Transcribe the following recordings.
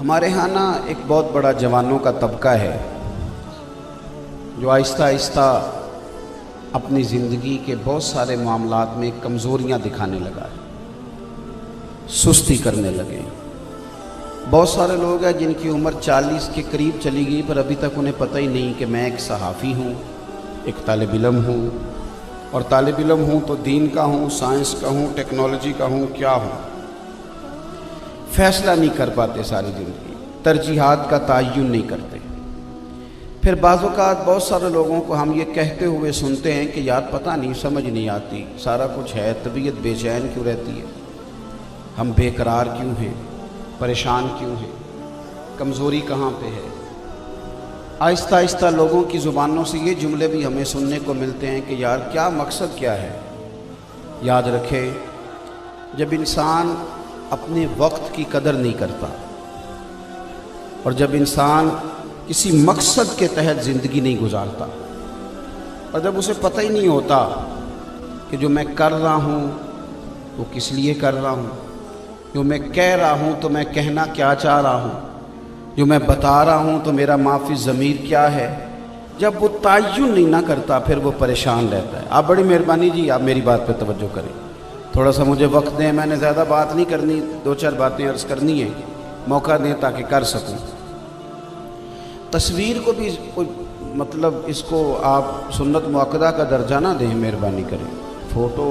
ہمارے ہاں نا ایک بہت بڑا جوانوں کا طبقہ ہے جو آہستہ آہستہ اپنی زندگی کے بہت سارے معاملات میں کمزوریاں دکھانے لگا ہے، سستی کرنے لگے۔ بہت سارے لوگ ہیں جن کی عمر 40 کے قریب چلی گئی پر ابھی تک انہیں پتہ ہی نہیں کہ میں ایک صحافی ہوں، ایک طالب علم ہوں، اور طالب علم ہوں تو دین کا ہوں، سائنس کا ہوں، ٹیکنالوجی کا ہوں، کیا ہوں۔ فیصلہ نہیں کر پاتے ساری زندگی، ترجیحات کا تعین نہیں کرتے۔ پھر بعض اوقات بہت سارے لوگوں کو ہم یہ کہتے ہوئے سنتے ہیں کہ یار پتہ نہیں، سمجھ نہیں آتی، سارا کچھ ہے، طبیعت بے چین کیوں رہتی ہے، ہم بے قرار کیوں ہیں، پریشان کیوں ہیں، کمزوری کہاں پہ ہے۔ آہستہ آہستہ لوگوں کی زبانوں سے یہ جملے بھی ہمیں سننے کو ملتے ہیں کہ یار کیا مقصد کیا ہے۔ یاد رکھے، جب انسان اپنے وقت کی قدر نہیں کرتا اور جب انسان کسی مقصد کے تحت زندگی نہیں گزارتا اور جب اسے پتہ ہی نہیں ہوتا کہ جو میں کر رہا ہوں وہ کس لیے کر رہا ہوں، جو میں کہہ رہا ہوں تو میں کہنا کیا چاہ رہا ہوں، جو میں بتا رہا ہوں تو میرا ما فی الضمیر کیا ہے، جب وہ تعین نہیں نہ کرتا پھر وہ پریشان رہتا ہے۔ آپ بڑی مہربانی جی، آپ میری بات پہ توجہ کریں، تھوڑا سا مجھے وقت دیں، میں نے زیادہ بات نہیں کرنی، 2-4 باتیں عرض کرنی ہے، موقع دیں تاکہ کر سکوں۔ تصویر کو بھی مطلب اس کو آپ سنت مؤکدہ کا درجہ نہ دیں، مہربانی کریں۔ فوٹو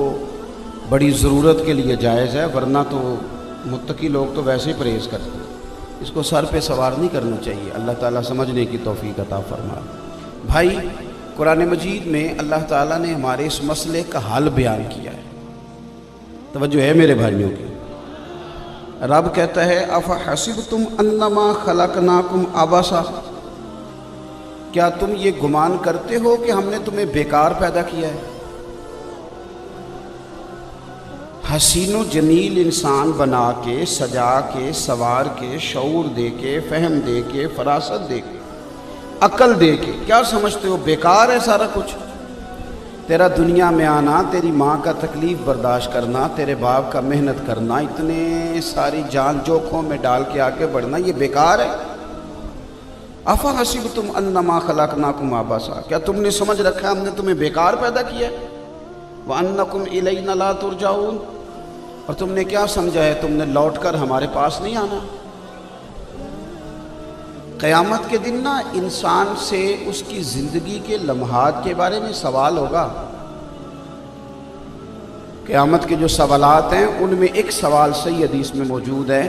بڑی ضرورت کے لیے جائز ہے، ورنہ تو متقی لوگ تو ویسے ہی پرہیز کرتے ہیں، اس کو سر پہ سوار نہیں کرنا چاہیے۔ اللہ تعالیٰ سمجھنے کی توفیق عطا فرمائے۔ بھائی، قرآن مجید میں اللہ تعالیٰ نے ہمارے اس مسئلے کا حل بیان کیا ہے، توجہ ہے میرے بھائیوں کی۔ رب کہتا ہے افحسبتم انما خلقناکم عبثا، کیا تم یہ گمان کرتے ہو کہ ہم نے تمہیں بیکار پیدا کیا ہے؟ حسین و جمیل انسان بنا کے، سجا کے، سوار کے، شعور دے کے، فہم دے کے، فراست دے کے، عقل دے کے، کیا سمجھتے ہو بیکار ہے سارا کچھ؟ تیرا دنیا میں آنا، تیری ماں کا تکلیف برداشت کرنا، تیرے باپ کا محنت کرنا، اتنے ساری جان جوکھوں میں ڈال کے آگے بڑھنا، یہ بیکار ہے؟ افحسبتم انما خلقناکم عبثا، کیا تم نے سمجھ رکھا ہے ہم نے تمہیں بیکار پیدا کیا ہے؟ وانکم الینا لا ترجعون، اور تم نے کیا سمجھا ہے تم نے لوٹ کر ہمارے پاس نہیں آنا؟ قیامت کے دن نا انسان سے اس کی زندگی کے لمحات کے بارے میں سوال ہوگا۔ قیامت کے جو سوالات ہیں ان میں ایک سوال صحیح حدیث میں موجود ہے،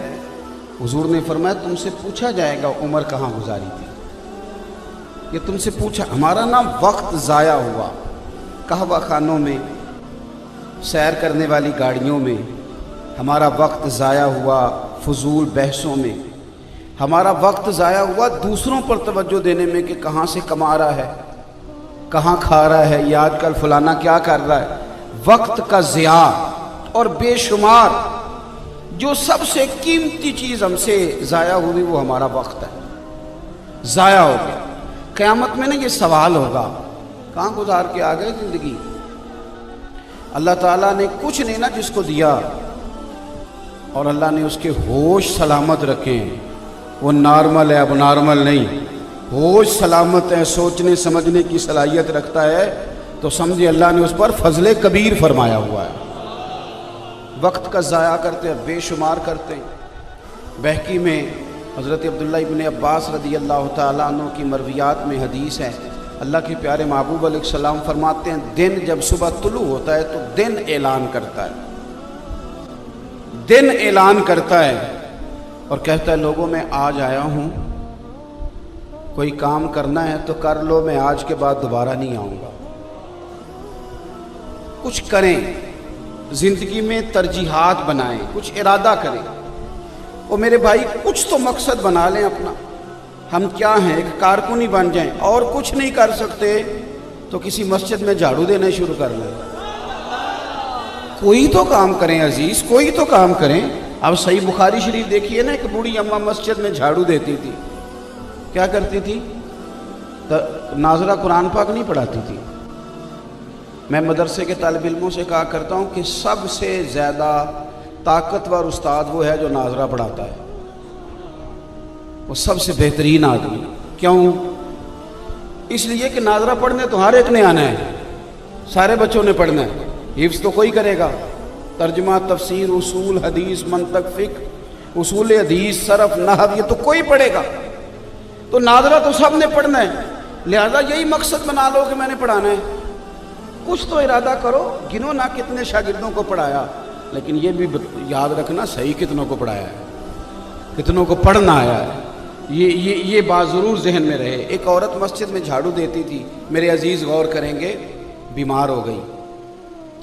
حضور نے فرمایا تم سے پوچھا جائے گا عمر کہاں گزاری تھی۔ یہ تم سے پوچھا، ہمارا نا وقت ضائع ہوا قہوہ خانوں میں، سیر کرنے والی گاڑیوں میں، ہمارا وقت ضائع ہوا فضول بحثوں میں، ہمارا وقت ضائع ہوا دوسروں پر توجہ دینے میں کہ کہاں سے کما رہا ہے، کہاں کھا رہا ہے، یہ آج کل فلانا کیا کر رہا ہے۔ وقت کا ضیاع، اور بے شمار جو سب سے قیمتی چیز ہم سے ضائع ہوئی وہ ہمارا وقت ہے، ضائع ہو گیا۔ قیامت میں نا یہ سوال ہوگا، کہاں گزار کے آ گئے زندگی؟ اللہ تعالیٰ نے کچھ نہیں نا جس کو دیا، اور اللہ نے اس کے ہوش سلامت رکھے ہیں، وہ نارمل ہے، اب نارمل نہیں، ہوش سلامت ہے، سوچنے سمجھنے کی صلاحیت رکھتا ہے، تو سمجھے اللہ نے اس پر فضل کبیر فرمایا ہوا ہے۔ وقت کا ضائع کرتے ہیں، بے شمار کرتے ہیں۔ بہقی میں حضرت عبداللہ ابن عباس رضی اللہ تعالیٰ عنہ کی مرویات میں حدیث ہے، اللہ کے پیارے محبوب علیہ السلام فرماتے ہیں دن جب صبح طلوع ہوتا ہے تو دن اعلان کرتا ہے، دن اعلان کرتا ہے اور کہتا ہے لوگوں میں آج آیا ہوں، کوئی کام کرنا ہے تو کر لو، میں آج کے بعد دوبارہ نہیں آؤں گا۔ کچھ کریں زندگی میں، ترجیحات بنائیں، کچھ ارادہ کریں، اور میرے بھائی کچھ تو مقصد بنا لیں اپنا۔ ہم کیا ہیں، ایک کارکنی بن جائیں، اور کچھ نہیں کر سکتے تو کسی مسجد میں جھاڑو دینا شروع کر لیں، کوئی تو کام کریں عزیز، کوئی تو کام کریں۔ اب صحیح بخاری شریف دیکھیے نا، ایک بوڑھی اماں مسجد میں جھاڑو دیتی تھی، کیا کرتی تھی؟ ناظرہ قرآن پاک نہیں پڑھاتی تھی۔ میں مدرسے کے طالب علموں سے کہا کرتا ہوں کہ سب سے زیادہ طاقتور استاد وہ ہے جو ناظرہ پڑھاتا ہے۔ وہ سب سے بہترین آدمی. کیوں؟ اس لیے کہ ناظرہ پڑھنے تو ہر ایک نے آنا ہے، سارے بچوں نے پڑھنا ہے. حفظ تو کوئی کرے گا، ترجمہ، تفسیر، اصول حدیث، منطق، فقہ، اصول حدیث، صرف، نحو، یہ تو کوئی پڑھے گا. تو ناظرہ تو سب نے پڑھنا ہے، لہذا یہی مقصد بنا لو کہ میں نے پڑھانا ہے. کچھ تو ارادہ کرو، گنو نہ کتنے شاگردوں کو پڑھایا، لیکن یہ بھی یاد رکھنا صحیح کتنوں کو پڑھایا ہے، کتنوں کو پڑھنا آیا ہے. یہ بات ضرور ذہن میں رہے. ایک عورت مسجد میں جھاڑو دیتی تھی، میرے عزیز غور کریں گے، بیمار ہو گئی.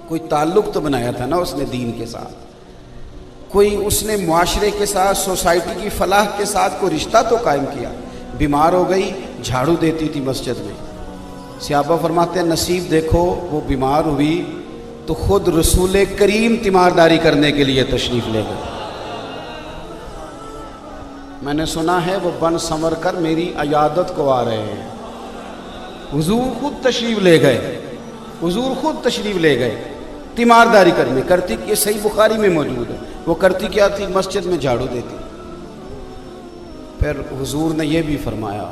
کوئی تعلق تو بنایا تھا نا اس نے دین کے ساتھ، کوئی اس نے معاشرے کے ساتھ، سوسائٹی کی فلاح کے ساتھ کوئی رشتہ تو قائم کیا. بیمار ہو گئی، جھاڑو دیتی تھی مسجد میں. صحابہ فرماتے ہیں نصیب دیکھو، وہ بیمار ہوئی تو خود رسول کریم تیمارداری کرنے کے لیے تشریف لے گئے. میں نے سنا ہے وہ بن سنور کر میری عیادت کو آ رہے ہیں. حضور خود تشریف لے گئے، حضور خود تشریف لے گئے تیمارداری کرنے. کرتی کہ صحیح بخاری میں موجود ہے، وہ کرتی کیا تھی؟ مسجد میں جھاڑو دیتی. پھر حضور نے یہ بھی فرمایا،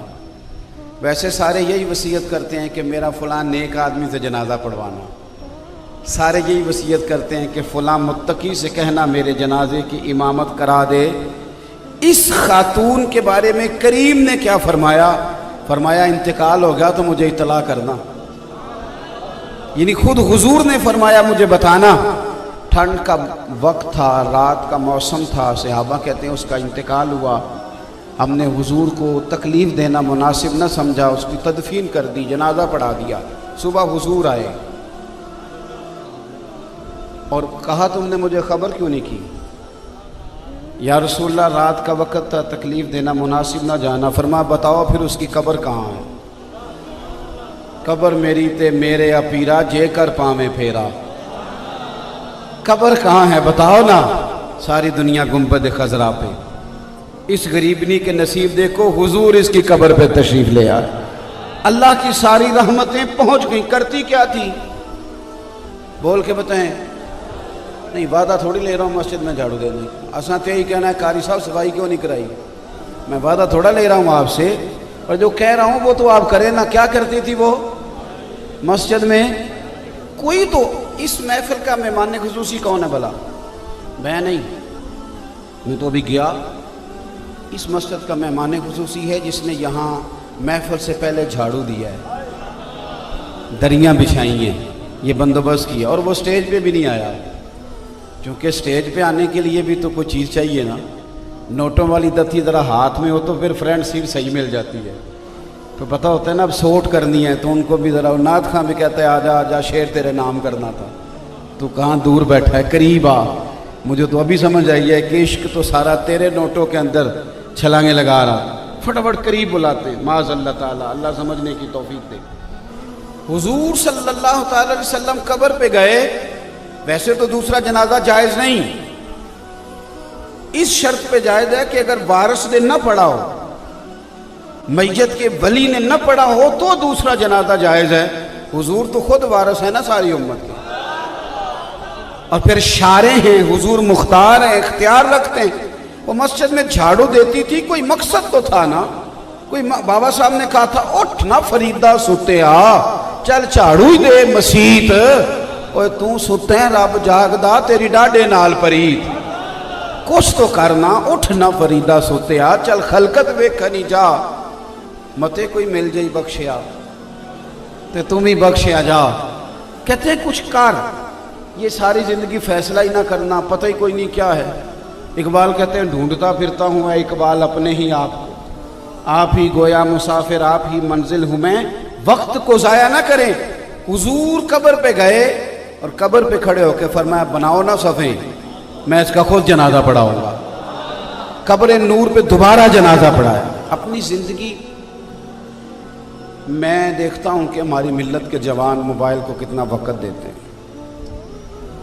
ویسے سارے یہی وصیت کرتے ہیں کہ میرا فلاں نیک آدمی سے جنازہ پڑھوانا، سارے یہی وصیت کرتے ہیں کہ فلاں متقی سے کہنا میرے جنازے کی امامت کرا دے. اس خاتون کے بارے میں کریم نے کیا فرمایا؟ فرمایا انتقال ہو گیا تو مجھے اطلاع کرنا. یعنی خود حضور نے فرمایا مجھے بتانا. ٹھنڈ کا وقت تھا، رات کا موسم تھا، صحابہ کہتے ہیں اس کا انتقال ہوا. ہم نے حضور کو تکلیف دینا مناسب نہ سمجھا، اس کی تدفین کر دی، جنازہ پڑھا دیا. صبح حضور آئے اور کہا تم نے مجھے خبر کیوں نہیں کی؟ یا رسول اللہ رات کا وقت تھا، تکلیف دینا مناسب نہ جانا. فرمایا بتاؤ پھر اس کی قبر کہاں ہے؟ قبر میری تے میرے اپیرا جے کر پاں میں پھیرا. قبر کہاں ہے بتاؤ نا. ساری دنیا گنبد خضرا پہ. اس غریبنی کے نصیب دیکھو، حضور اس کی قبر پہ تشریف لے آئے. اللہ کی ساری رحمتیں پہنچ گئیں. کرتی کیا تھی؟ بول کے بتائیں. نہیں وعدہ تھوڑی لے رہا ہوں مسجد میں جھاڑو دینے. اساں تو یہی کہنا ہے قاری صاحب صفائی کیوں نہیں کرائی. میں وعدہ تھوڑا لے رہا ہوں آپ سے، اور جو کہہ رہا ہوں وہ تو آپ کریں نا. کیا کرتی تھی وہ مسجد میں؟ کوئی تو اس محفل کا مہمان خصوصی کون ہے بھلا؟ میں نہیں، میں تو ابھی گیا. اس مسجد کا مہمان خصوصی ہے جس نے یہاں محفل سے پہلے جھاڑو دیا ہے، دریاں بچھائی ہیں، یہ بندوبست کیا. اور وہ سٹیج پہ بھی نہیں آیا، کیونکہ سٹیج پہ آنے کے لیے بھی تو کوئی چیز چاہیے نا. نوٹوں والی دتی ذرا ہاتھ میں ہو تو پھر فرنٹ سیٹ صحیح مل جاتی ہے. تو پتہ ہوتا ہے نا اب سوٹ کرنی ہے تو ان کو بھی ذرا. نعت خاں بھی کہتا ہے آجا آجا شعر تیرے نام کرنا تھا، تو کہاں دور بیٹھا ہے، قریب آ. مجھے تو ابھی سمجھ آئی ہے کہ عشق تو سارا تیرے نوٹوں کے اندر چھلانگیں لگا رہا. فٹافٹ قریب بلاتے ہیں. معاذ اللہ تعالیٰ، اللہ سمجھنے کی توفیق دے. حضور صلی اللہ تعالی علیہ وسلم قبر پہ گئے. ویسے تو دوسرا جنازہ جائز نہیں، اس شرط پہ جائز ہے کہ اگر وارث نے نہ پڑھا ہو، میت کے ولی نے نہ پڑھا ہو تو دوسرا جنازہ جائز ہے. حضور تو خود وارث ہے نا ساری امت کے، اور پھر شارع ہیں، حضور مختار ہیں، اختیار رکھتے ہیں. وہ مسجد میں جھاڑو دیتی تھی، کوئی مقصد تو تھا نا. کوئی بابا صاحب نے کہا تھا اٹھ نا فریدہ ستے آ، چل جھاڑو ہی دے مسیت. اوے تو ستے ہیں رب جاگدا تیری ڈاڈے نال پریت. کچھ تو کرنا، اٹھ نا فریدہ ستے آ، چل خلقت ویکھنی جا. متے کوئی مل جائی بخشیا تے تم ہی بخشیا جا. کہتے ہیں کچھ کر. یہ ساری زندگی فیصلہ ہی نہ کرنا، پتہ ہی کوئی نہیں کیا ہے. اقبال کہتے ہیں ڈھونڈتا پھرتا ہوں اے اقبال اپنے ہی آپ کو، آپ ہی گویا مسافر، آپ ہی منزل ہوں میں، وقت کو ضائع نہ کریں. حضور قبر پہ گئے اور قبر پہ کھڑے ہو کے فرمایا بناؤ نا صفیں، میں اس کا خود جنازہ پڑھاؤں گا. قبر نور پہ دوبارہ جنازہ پڑھایا. اپنی زندگی میں دیکھتا ہوں کہ ہماری ملت کے جوان موبائل کو کتنا وقت دیتے ہیں.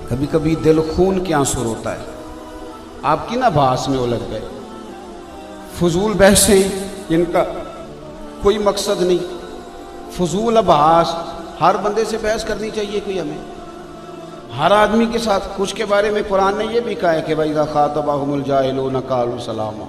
کبھی کبھی دل خون کے آنسو روتا ہے. آپ کی نا بحث میں الجھ گئے، فضول بحثیں جن کا کوئی مقصد نہیں، فضول بحث. ہر بندے سے بحث کرنی چاہیے کوئی ہمیں، ہر آدمی کے ساتھ. کچھ کے بارے میں قرآن نے یہ بھی کہا ہے کہ وَإِذَا خَاطَبَهُمُ الْجَاهِلُونَ قَالُوا سَلَامًا.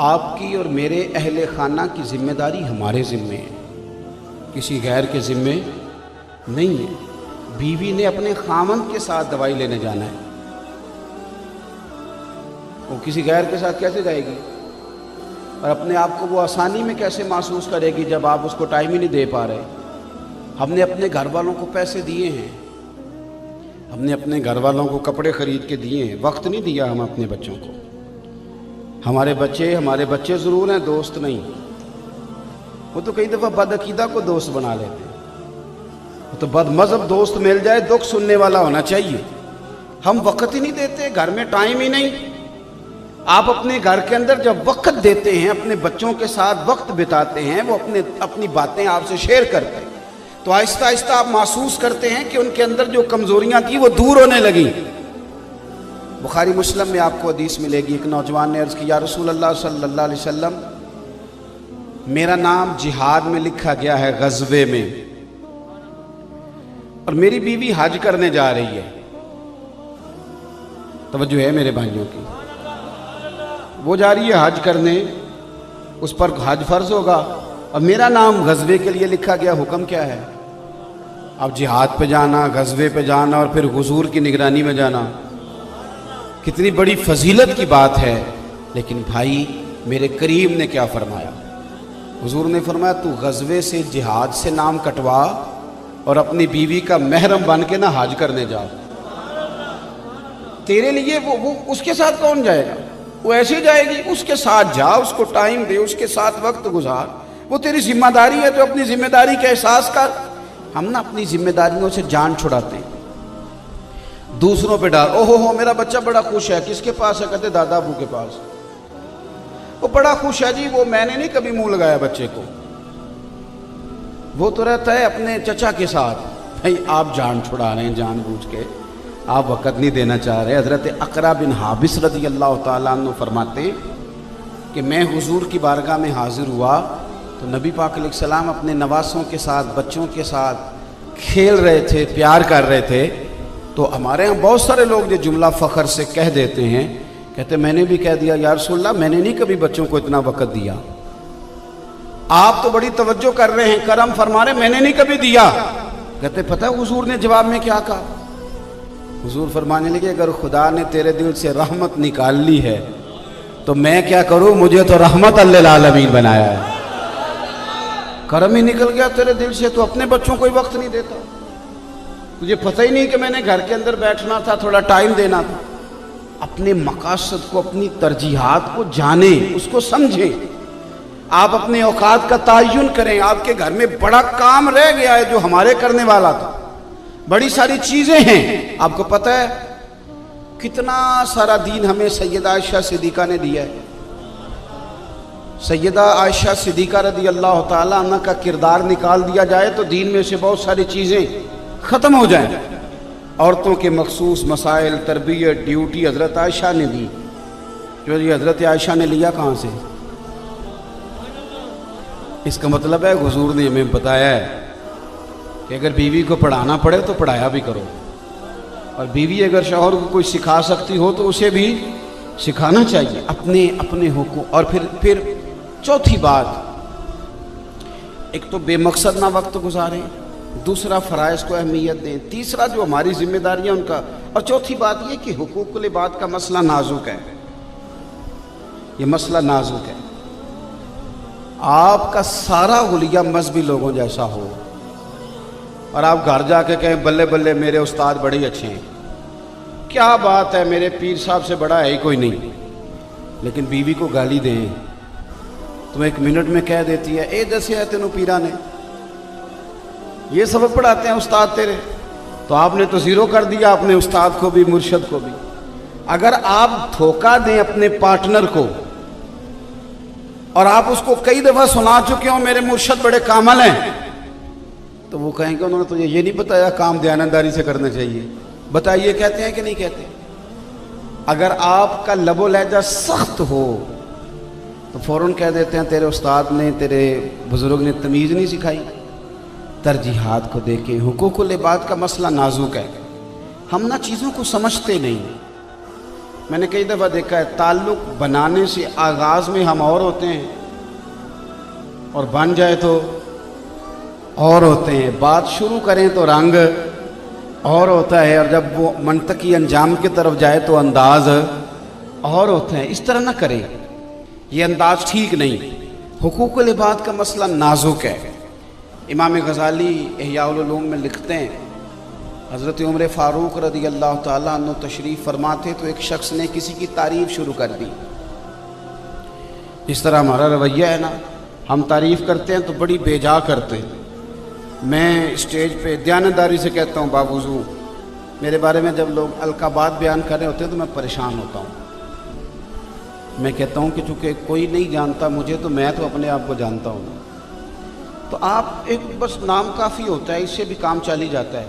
آپ کی اور میرے اہل خانہ کی ذمہ داری ہمارے ذمے ہے، کسی غیر کے ذمے نہیں ہے۔ بیوی نے اپنے خامند کے ساتھ دوائی لینے جانا ہے، وہ کسی غیر کے ساتھ کیسے جائے گی؟ اور اپنے آپ کو وہ آسانی میں کیسے محسوس کرے گی جب آپ اس کو ٹائم ہی نہیں دے پا رہے؟ ہم نے اپنے گھر والوں کو پیسے دیے ہیں، ہم نے اپنے گھر والوں کو کپڑے خرید کے دیے ہیں، وقت نہیں دیا ہم اپنے بچوں کو۔ ہمارے بچے ضرور ہیں، دوست نہیں۔ وہ تو کئی دفعہ بد عقیدہ کو دوست بنا لیتے ہیں، وہ تو بد مذہب دوست مل جائے دکھ سننے والا ہونا چاہیے۔ ہم وقت ہی نہیں دیتے، گھر میں ٹائم ہی نہیں۔ آپ اپنے گھر کے اندر جب وقت دیتے ہیں، اپنے بچوں کے ساتھ وقت بتاتے ہیں، وہ اپنی باتیں آپ سے شیئر کرتے ہیں، تو آہستہ آہستہ آپ محسوس کرتے ہیں کہ ان کے اندر جو کمزوریاں تھیں وہ دور ہونے لگیں۔ بخاری مسلم میں آپ کو حدیث ملے گی، ایک نوجوان نے عرض کی، یا رسول اللہ صلی اللہ علیہ وسلم، میرا نام جہاد میں لکھا گیا ہے، غزوے میں، اور میری بیوی حج کرنے جا رہی ہے۔ توجہ ہے میرے بھائیوں کی، وہ جا رہی ہے حج کرنے، اس پر حج فرض ہوگا، اور میرا نام غزوے کے لیے لکھا گیا۔ حکم کیا ہے؟ اب جہاد پہ جانا، غزوے پہ جانا، اور پھر حضور کی نگرانی میں جانا، کتنی بڑی فضیلت کی بات ہے۔ لیکن بھائی میرے کریم نے کیا فرمایا؟ حضور نے فرمایا، تو غزوے سے، جہاد سے نام کٹوا اور اپنی بیوی کا محرم بن کے نہ حج کرنے جا۔ تیرے لیے وہ اس کے ساتھ کون جائے گا؟ وہ ایسے جائے گی، اس کے ساتھ جا، اس کو ٹائم دے، اس کے ساتھ وقت گزار، وہ تیری ذمہ داری ہے، تو اپنی ذمہ داری کا احساس کر۔ ہم نا اپنی ذمہ داریوں سے جان چھڑاتے ہیں، دوسروں پہ ڈال۔ او ہو میرا بچہ بڑا خوش ہے، کس کے پاس ہے؟ کہتے دادا ابو کے پاس۔ وہ بڑا خوش ہے جی، وہ میں نے نہیں کبھی منہ لگایا بچے کو، وہ تو رہتا ہے اپنے چچا کے ساتھ۔ بھائی آپ جان چھڑا رہے ہیں جان بوجھ کے، آپ وقت نہیں دینا چاہ رہے۔ حضرت اقرا بن حابس رضی اللہ تعالیٰ عنہ فرماتے ہیں کہ میں حضور کی بارگاہ میں حاضر ہوا تو نبی پاک علیہ السلام اپنے نواسوں کے ساتھ، بچوں کے ساتھ کھیل رہے تھے، پیار کر رہے تھے۔ تو ہمارے ہاں بہت سارے لوگ یہ جملہ فخر سے کہہ دیتے ہیں، کہتے میں نے بھی کہہ دیا یا رسول اللہ، میں نے نہیں کبھی بچوں کو اتنا وقت دیا۔ آپ تو بڑی توجہ کر رہے ہیں، کرم فرما رہے ہیں، میں نے نہیں کبھی دیا۔ کہتے پتہ ہے حضور نے جواب میں کیا کہا؟ حضور فرمانے لگے، اگر خدا نے تیرے دل سے رحمت نکال لی ہے تو میں کیا کروں، مجھے تو رحمت للعالمین بنایا ہے۔ کرم ہی نکل گیا تیرے دل سے، تو اپنے بچوں کو ہی وقت نہیں دیتا۔ تجھے پتہ ہی نہیں کہ میں نے گھر کے اندر بیٹھنا تھا، تھوڑا ٹائم دینا تھا۔ اپنے مقاصد کو، اپنی ترجیحات کو جانیں، اس کو سمجھیں۔ آپ اپنے اوقات کا تعین کریں۔ آپ کے گھر میں بڑا کام رہ گیا ہے جو ہمارے کرنے والا تھا، بڑی ساری چیزیں ہیں۔ آپ کو پتہ ہے کتنا سارا دین ہمیں سیدہ عائشہ صدیقہ نے دیا ہے۔ سیدہ عائشہ صدیقہ رضی اللہ تعالیٰ عنہ کا کردار نکال دیا جائے تو دین میں سے بہت ساری چیزیں ختم ہو جائیں۔ عورتوں کے مخصوص مسائل، تربیت، ڈیوٹی حضرت عائشہ نے دی۔ جو یہ حضرت عائشہ نے لیا کہاں سے؟ اس کا مطلب ہے حضور نے ہمیں بتایا ہے کہ اگر بیوی کو پڑھانا پڑے تو پڑھایا بھی کرو، اور بیوی اگر شوہر کو کوئی سکھا سکتی ہو تو اسے بھی سکھانا چاہیے، اپنے حقوق۔ اور پھر چوتھی بات، ایک تو بے مقصد نہ وقت گزاریں، دوسرا فرائض کو اہمیت دیں، تیسرا جو ہماری ذمہ داریاں ان کا، اور چوتھی بات یہ کہ حقوق العباد کا مسئلہ نازک ہے۔ یہ مسئلہ نازک ہے۔ آپ کا سارا حلیہ مذہبی لوگوں جیسا ہو اور آپ گھر جا کے کہیں بلے بلے میرے استاد بڑے اچھے ہیں، کیا بات ہے، میرے پیر صاحب سے بڑا ہے ہی کوئی نہیں، لیکن بیوی کو گالی دیں، تم ایک منٹ میں کہہ دیتی ہے اے دسے ہے تینوں پیرا نے یہ سبق پڑھاتے ہیں استاد تیرے، تو آپ نے تو زیرو کر دیا اپنے استاد کو بھی، مرشد کو بھی۔ اگر آپ دھوکہ دیں اپنے پارٹنر کو اور آپ اس کو کئی دفعہ سنا چکے ہوں میرے مرشد بڑے کامل ہیں، تو وہ کہیں گے انہوں نے تجھے یہ نہیں بتایا کام دیانتداری سے کرنا چاہیے، بتائیے کہتے ہیں کہ نہیں کہتے؟ اگر آپ کا لب و لہجہ سخت ہو تو فوراً کہہ دیتے ہیں تیرے استاد نے، تیرے بزرگ نے تمیز نہیں سکھائی۔ ترجیحات کو دیکھیں۔ حقوق العباد کا مسئلہ نازک ہے، ہم نہ چیزوں کو سمجھتے نہیں، میں نے کئی دفعہ دیکھا ہے تعلق بنانے سے آغاز میں ہم اور ہوتے ہیں اور بن جائے تو اور ہوتے ہیں، بات شروع کریں تو رنگ اور ہوتا ہے، اور جب وہ منطقی انجام کی طرف جائے تو انداز اور ہوتے ہیں۔ اس طرح نہ کریں، یہ انداز ٹھیک نہیں۔ حقوق العباد کا مسئلہ نازک ہے۔ امام غزالی احیاء العلوم میں لکھتے ہیں، حضرت عمر فاروق رضی اللہ تعالیٰ عنہ تشریف فرماتے تو ایک شخص نے کسی کی تعریف شروع کر دی۔ اس طرح ہمارا رویہ ہے نا، ہم تعریف کرتے ہیں تو بڑی بے جا کرتے ہیں۔ میں اسٹیج پہ دیانتداری سے کہتا ہوں باوضو، میرے بارے میں جب لوگ القابات بیان کر رہے ہوتے ہیں تو میں پریشان ہوتا ہوں۔ میں کہتا ہوں کہ چونکہ کوئی نہیں جانتا مجھے تو میں تو اپنے آپ کو جانتا ہوں۔ تو آپ ایک بس نام کافی ہوتا ہے، اس سے بھی کام چل ہی جاتا ہے۔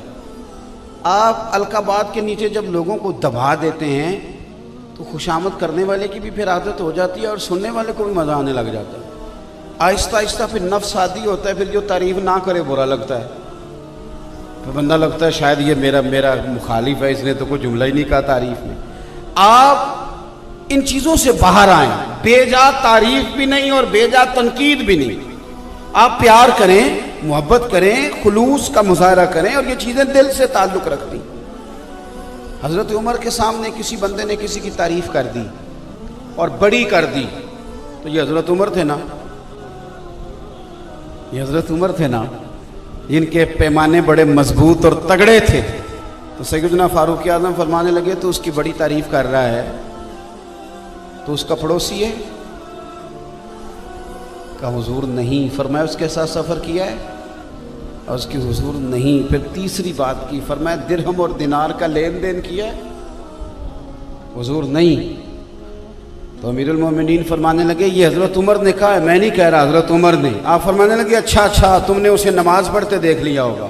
آپ القابات کے نیچے جب لوگوں کو دبا دیتے ہیں تو خوشامد کرنے والے کی بھی پھر عادت ہو جاتی ہے اور سننے والے کو بھی مزہ آنے لگ جاتا ہے۔ آہستہ آہستہ پھر نفس عادی ہوتا ہے، پھر جو تعریف نہ کرے برا لگتا ہے، پھر بندہ لگتا ہے شاید یہ میرا مخالف ہے، اس نے تو کوئی جملہ ہی نہیں کہا تعریف میں۔ آپ ان چیزوں سے باہر آئیں، بے جا تعریف بھی نہیں اور بے جا تنقید بھی نہیں۔ آپ پیار کریں، محبت کریں، خلوص کا مظاہرہ کریں، اور یہ چیزیں دل سے تعلق رکھتی۔ حضرت عمر کے سامنے کسی بندے نے کسی کی تعریف کر دی اور بڑی کر دی، تو یہ حضرت عمر تھے نا، یہ حضرت عمر تھے نا، جن کے پیمانے بڑے مضبوط اور تگڑے تھے۔ تو سیدنا فاروق اعظم فرمانے لگے تو اس کی بڑی تعریف کر رہا ہے تو اس کا پڑوسی ہے؟ کہا حضور نہیں۔ فرمایا اس کے ساتھ سفر کیا ہے؟ اور اس کی حضور نہیں۔ پھر تیسری بات کی، فرمایا درہم اور دینار کا لین دین کیا ہے؟ حضور نہیں۔ تو امیر المومنین فرمانے لگے یہ حضرت عمر نے کہا ہے، میں نہیں کہہ رہا، حضرت عمر نے۔ آپ فرمانے لگے اچھا تم نے اسے نماز پڑھتے دیکھ لیا ہوگا۔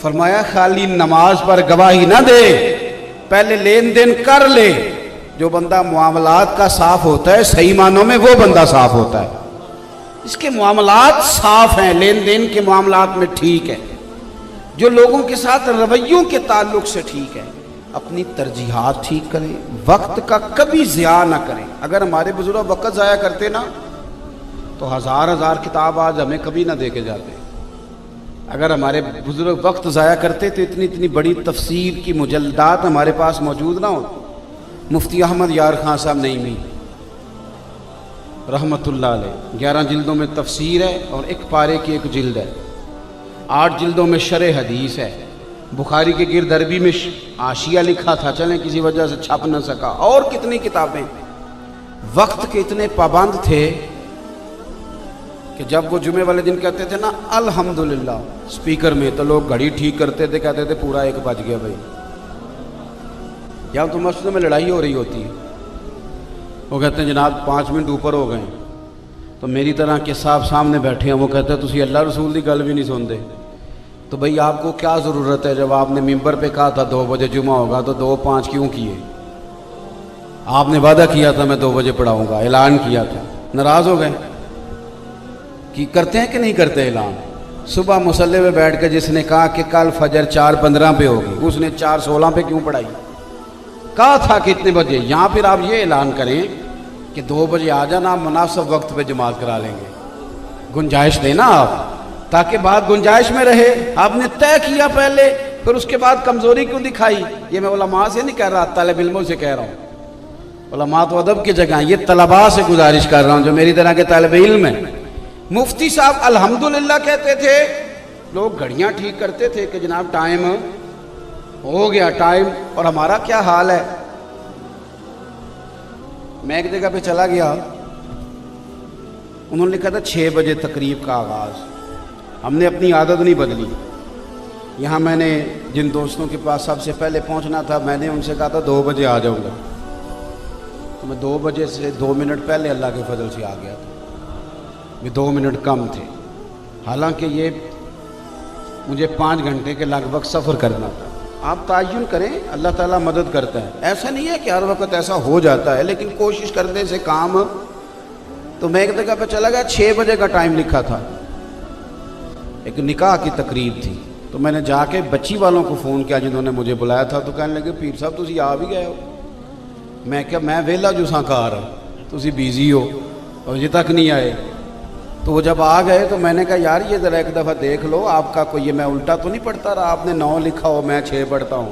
فرمایا خالی نماز پر گواہی نہ دے، پہلے لین دین کر لے۔ جو بندہ معاملات کا صاف ہوتا ہے صحیح معنوں میں وہ بندہ صاف ہوتا ہے، اس کے معاملات صاف ہیں، لین دین کے معاملات میں ٹھیک ہے، جو لوگوں کے ساتھ رویوں کے تعلق سے ٹھیک ہے۔ اپنی ترجیحات ٹھیک کریں، وقت کا کبھی ضیاع نہ کریں۔ اگر ہمارے بزرگ وقت ضائع کرتے نا تو ہزار کتاب آج ہمیں کبھی نہ دے کے جاتے۔ اگر ہمارے بزرگ وقت ضائع کرتے تو اتنی بڑی تفسیر کی مجلدات ہمارے پاس موجود نہ ہو۔ مفتی احمد یار خان صاحب نعیمی رحمۃ اللہ علیہ 11 جلدوں میں تفسیر ہے اور ایک پارے کی ایک جلد ہے، 8 جلدوں میں شرح حدیث ہے۔ بخاری کے گرد عربی میں حاشیہ لکھا تھا، چلیں کسی وجہ سے چھپ نہ سکا، اور کتنی کتابیں۔ وقت کے اتنے پابند تھے کہ جب وہ جمعے والے دن کہتے تھے نا الحمدللہ سپیکر میں، تو لوگ گھڑی ٹھیک کرتے تھے، کہتے تھے پورا 1 بج گیا بھائی۔ یا تو مسجدوں میں لڑائی ہو رہی ہوتی ہے، وہ کہتے ہیں جناب 5 منٹ اوپر ہو گئے، تو میری طرح کے صاحب سامنے بیٹھے ہیں، وہ کہتے ہیں تسی اللہ رسول دی گل بھی نہیں سنتے۔ تو بھئی آپ کو کیا ضرورت ہے، جب آپ نے ممبر پہ کہا تھا 2 بجے جمعہ ہوگا تو 2:05 کیوں کیے؟ آپ نے وعدہ کیا تھا میں 2 بجے پڑھاؤں گا، اعلان کیا تھا، ناراض ہو گئے؟ کہ کرتے ہیں کہ نہیں کرتے اعلان؟ صبح مصلی پہ بیٹھ کے جس نے کہا کہ کل فجر 4:15 پہ ہوگی، اس نے 4:16 پہ کیوں پڑھائی؟ کہا تھا کہ اتنے بجے۔ یہاں پھر آپ یہ اعلان کریں کہ 2 بجے آ جانا، مناسب وقت پہ جماعت کرا لیں گے، گنجائش دینا آپ، تاکہ بات گنجائش میں رہے۔ آپ نے طے کیا پہلے، پھر اس کے بعد کمزوری کیوں دکھائی؟ یہ میں علماء سے نہیں کہہ رہا، طالب علموں سے کہہ رہا ہوں۔ علماء تو ادب کی جگہ، یہ طلباء سے گزارش کر رہا ہوں جو میری طرح کے طالب علم ہیں۔ مفتی صاحب الحمدللہ کہتے تھے، لوگ گھڑیاں ٹھیک کرتے تھے کہ جناب ٹائم ہو گیا ٹائم، اور ہمارا کیا حال ہے؟ میں ایک جگہ پہ چلا گیا، انہوں نے لکھا تھا 6 بجے تقریب کا آغاز۔ ہم نے اپنی عادت نہیں بدلی۔ یہاں میں نے جن دوستوں کے پاس سب سے پہلے پہنچنا تھا، میں نے ان سے کہا تھا 2 بجے آ جاؤں گا، تو میں 2 بجے سے 2 منٹ پہلے اللہ کے فضل سے آ گیا تھا، یہ 2 منٹ کم تھے، حالانکہ یہ مجھے 5 گھنٹے کے لگ بھگ سفر کرنا تھا۔ آپ تعین کریں، اللہ تعالیٰ مدد کرتا ہے۔ ایسا نہیں ہے کہ ہر وقت ایسا ہو جاتا ہے، لیکن کوشش کرنے سے کام۔ تو میں ایک جگہ پہ چلا گیا، 6 بجے کا ٹائم لکھا تھا، ایک نکاح کی تقریب تھی، تو میں نے جا کے بچی والوں کو فون کیا جنہوں نے مجھے بلایا تھا، تو کہنے لگے پیر صاحب تسی آ بھی گئے ہو؟ میں کیا میں ویلا جو ساں کار تسی بیزی ہو اور یہ تک نہیں آئے؟ تو وہ جب آ گئے تو میں نے کہا یار یہ ذرا ایک دفعہ دیکھ لو آپ کا کوئی، یہ میں الٹا تو نہیں پڑھتا رہا، آپ نے 9 لکھا ہو میں 6 پڑھتا ہوں،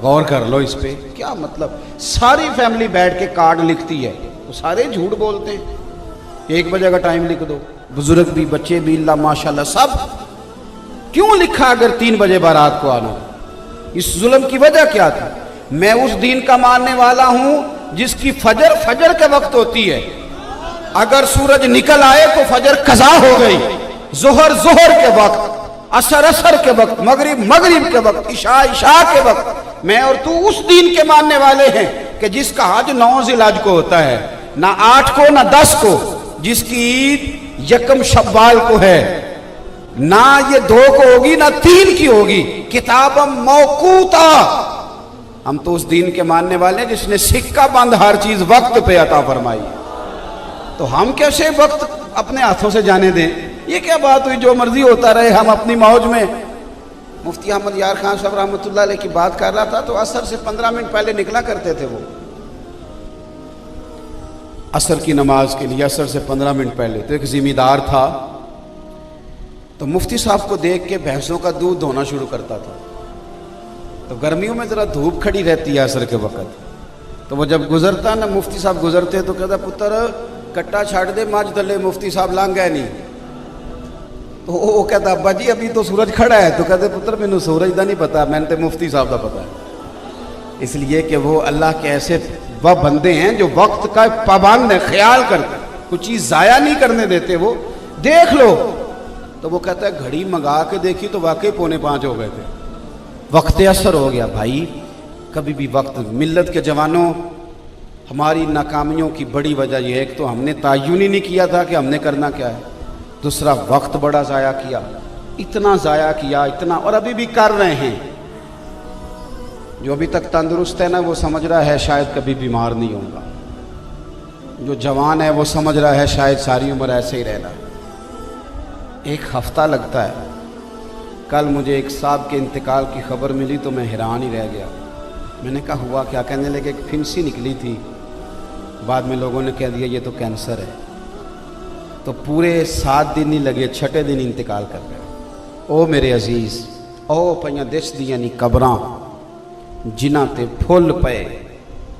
غور کر لو اس پہ کیا مطلب۔ ساری فیملی بیٹھ کے کارڈ لکھتی ہے تو سارے جھوٹ بولتے ہیں، 1 بجے کا ٹائم لکھ دو، بزرگ بھی بچے بھی اللہ ماشاءاللہ سب، کیوں لکھا اگر 3 بجے بارات کو آنا؟ اس ظلم کی وجہ کیا تھی؟ میں اس دین کا ماننے والا ہوں جس کی فجر کے وقت ہوتی ہے، اگر سورج نکل آئے تو فجر قضا ہو گئی، ظہر کے وقت، عصر کے وقت، مغرب کے وقت، عشاء کے وقت۔ میں اور تو اس دین کے ماننے والے ہیں کہ جس کا حج 9 ذی الحج کو ہوتا ہے، نہ 8 کو نہ 10 کو، جس کی عید 1 شوال کو ہے، نہ یہ 2 کو ہوگی نہ 3 کی ہوگی، کتاب موقوتا۔ ہم تو اس دین کے ماننے والے ہیں جس نے سکہ بند ہر چیز وقت پہ عطا فرمائی، تو ہم کیسے وقت اپنے ہاتھوں سے جانے دیں؟ یہ کیا بات ہوئی جو مرضی ہوتا رہے ہم اپنی موج میں؟ مفتی احمد یار خان صاحب رحمۃ اللہ علیہ کی بات کر رہا تھا تو عصر سے 15 منٹ پہلے نکلا کرتے تھے وہ عصر کی نماز کے لیے، عصر سے 15 منٹ پہلے۔ تو ایک ذمہ دار تھا تو مفتی صاحب کو دیکھ کے بھینسوں کا دودھ دھونا شروع کرتا تھا، تو گرمیوں میں ذرا دھوپ کھڑی رہتی ہے عصر کے وقت، تو وہ جب گزرتا نا مفتی صاحب گزرتے تو کہتا پتر کٹا چھاڑ دے مجھ دلے مفتی صاحب لانگ ہے نہیں، تو وہ کہتا ابا جی ابھی تو سورج کھڑا ہے، تو کہتے پتر مینوں سورج دا نہیں پتا، میں نے مفتی صاحب دا پتا ہے۔ اس لیے کہ وہ اللہ کے ایسے وہ بندے ہیں جو وقت کا پابند ہے، خیال کرتے، کچھ چیز ضائع نہیں کرنے دیتے۔ وہ دیکھ لو تو وہ کہتا ہے گھڑی منگا کے دیکھی تو واقعی 4:45 ہو گئے تھے، وقت اثر ہو گیا۔ بھائی کبھی بھی وقت، ملت کے جوانوں ہماری ناکامیوں کی بڑی وجہ یہ ہے، ایک تو ہم نے تعین ہی نہیں کیا تھا کہ ہم نے کرنا کیا ہے، دوسرا وقت بڑا ضائع کیا، اتنا ضائع کیا اتنا، اور ابھی بھی کر رہے ہیں۔ جو ابھی تک تندرست ہے نا وہ سمجھ رہا ہے شاید کبھی بیمار نہیں ہوگا، جو جوان ہے وہ سمجھ رہا ہے شاید ساری عمر ایسے ہی رہنا ہے۔ 1 ہفتہ لگتا ہے۔ کل مجھے ایک صاحب کے انتقال کی خبر ملی تو میں حیران ہی رہ گیا۔ میں نے کہا ہوا کیا؟ کہنے لگے ایک پھنسی نکلی تھی، بعد میں لوگوں نے کہہ دیا یہ تو کینسر ہے، تو پورے 7 دن نہیں لگے، 6 دن انتقال کر گئے۔ او میرے عزیز، او پئیاں دس دیاں نی قبراں جنہاں تے پھل پئے،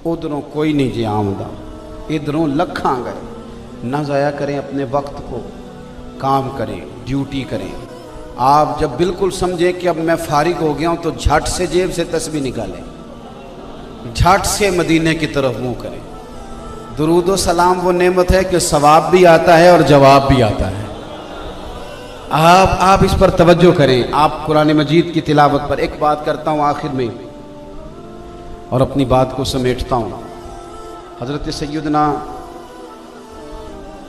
ادھروں کوئی نہیں جی آمدہ، ادھروں لکھاں گئے۔ نہ ضائع کریں اپنے وقت کو، کام کریں، ڈیوٹی کریں۔ آپ جب بالکل سمجھیں کہ اب میں فارغ ہو گیا ہوں تو جھٹ سے جیب سے تسبیح نکالیں، جھٹ سے مدینے کی طرف منہ کریں۔ درود و سلام وہ نعمت ہے کہ ثواب بھی آتا ہے اور جواب بھی آتا ہے۔ آپ اس پر توجہ کریں۔ آپ قرآن مجید کی تلاوت پر ایک بات کرتا ہوں آخر میں اور اپنی بات کو سمیٹتا ہوں۔ حضرت سیدنا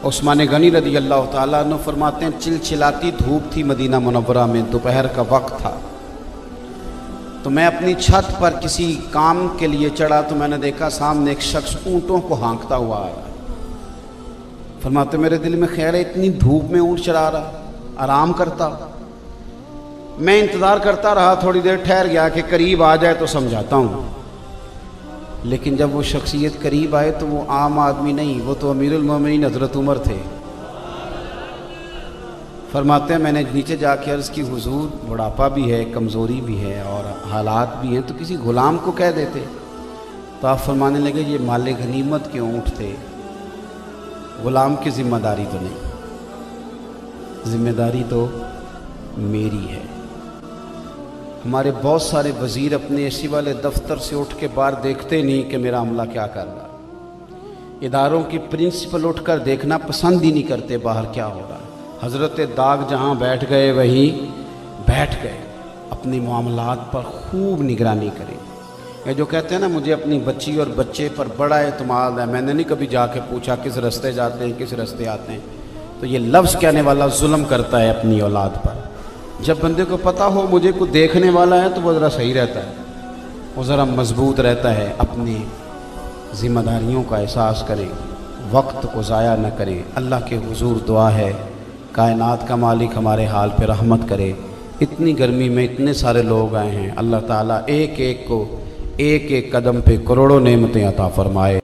عثمان غنی رضی اللہ تعالیٰ عنہ فرماتے ہیں چلچلاتی دھوپ تھی مدینہ منورہ میں، دوپہر کا وقت تھا، تو میں اپنی چھت پر کسی کام کے لیے چڑھا تو میں نے دیکھا سامنے ایک شخص اونٹوں کو ہانکتا ہوا آیا۔ فرماتے میرے دل میں خیال ہے اتنی دھوپ میں اونٹ چلا رہا، آرام کرتا۔ میں انتظار کرتا رہا، تھوڑی دیر ٹھہر گیا کہ قریب آ جائے تو سمجھاتا ہوں، لیکن جب وہ شخصیت قریب آئے تو وہ عام آدمی نہیں، وہ تو امیر المومنین حضرت عمر تھے۔ فرماتے ہیں میں نے نیچے جا کے عرض کی حضور بڑھاپا بھی ہے، کمزوری بھی ہے اور حالات بھی ہیں، تو کسی غلام کو کہہ دیتے۔ تو آپ فرمانے لگے یہ مال غنیمت کے اونٹ تھے، غلام کی ذمہ داری تو نہیں، ذمہ داری تو میری ہے۔ ہمارے بہت سارے وزیر اپنے اے سی والے دفتر سے اٹھ کے باہر دیکھتے نہیں کہ میرا عملہ کیا کر رہا ہے۔ اداروں کی پرنسپل اٹھ کر دیکھنا پسند ہی نہیں کرتے باہر کیا ہو رہا ہے۔ حضرت داغ جہاں بیٹھ گئے وہیں بیٹھ گئے، اپنی معاملات پر خوب نگرانی کریں۔ یہ جو کہتے ہیں نا مجھے اپنی بچی اور بچے پر بڑا اعتماد ہے، میں نے نہیں کبھی جا کے پوچھا کس رستے جاتے ہیں کس رستے آتے ہیں، تو یہ لفظ کہنے والا ظلم کرتا ہے اپنی اولاد پر۔ جب بندے کو پتہ ہو مجھے کوئی دیکھنے والا ہے تو وہ ذرا صحیح رہتا ہے، وہ ذرا مضبوط رہتا ہے، اپنی ذمہ داریوں کا احساس کریں، وقت کو ضائع نہ کریں۔ اللہ کے حضور دعا ہے کائنات کا مالک ہمارے حال پہ رحمت کرے، اتنی گرمی میں اتنے سارے لوگ آئے ہیں، اللہ تعالیٰ ایک ایک کو ایک ایک قدم پہ کروڑوں نعمتیں عطا فرمائے۔